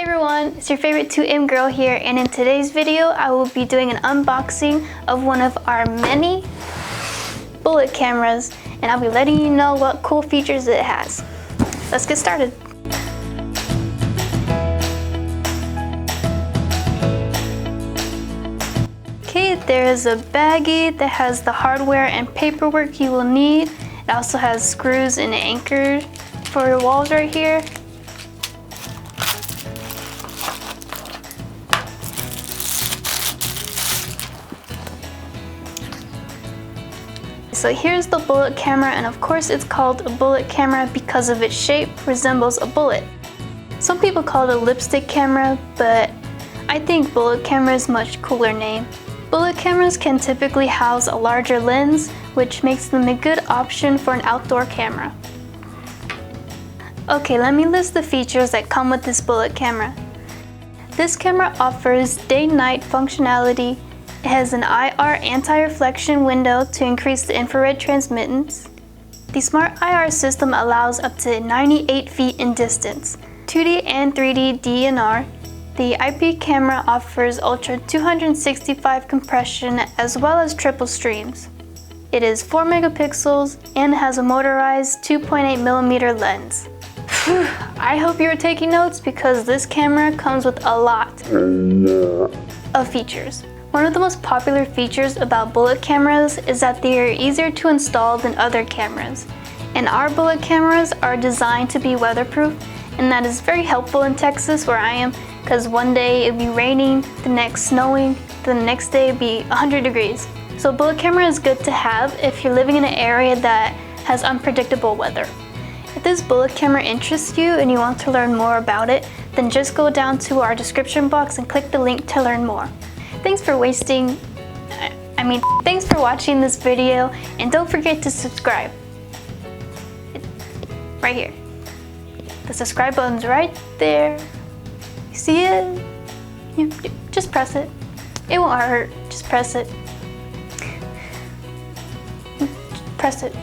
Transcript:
everyone, it's your favorite 2M girl here, and in today's video I will be doing an unboxing of one of our many bullet cameras, and I'll be letting you know what cool features it has. Let's get started. Okay, there is a baggie that has the hardware and paperwork you will need. It also has screws and anchors for your walls right here. So here's the bullet camera, and of course it's called a bullet camera because of its shape resembles a bullet. Some people call it a lipstick camera, but I think bullet camera is a much cooler name. Bullet cameras can typically house a larger lens, which makes them a good option for an outdoor camera. Okay, let me list the features that come with this bullet camera. This camera offers day-night functionality. It has an IR anti-reflection window to increase the infrared transmittance. The smart IR system allows up to 98 feet in distance, 2D and 3D DNR. The IP camera offers Ultra 265 compression as well as triple streams. It is 4 megapixels and has a motorized 2.8mm lens. I hope you were taking notes because this camera comes with a lot of features. One of the most popular features about bullet cameras is that they are easier to install than other cameras. And our bullet cameras are designed to be weatherproof, and that is very helpful in Texas where I am, because one day it'll be raining, the next snowing, the next day it'll be 100 degrees. So a bullet camera is good to have if you're living in an area that has unpredictable weather. If this bullet camera interests you and you want to learn more about it, then just go down to our description box and click the link to learn more. Thanks for watching this video, and don't forget to subscribe. Right here. The subscribe button's right there. You see it? Just press it. It won't hurt. Just press it. Press it.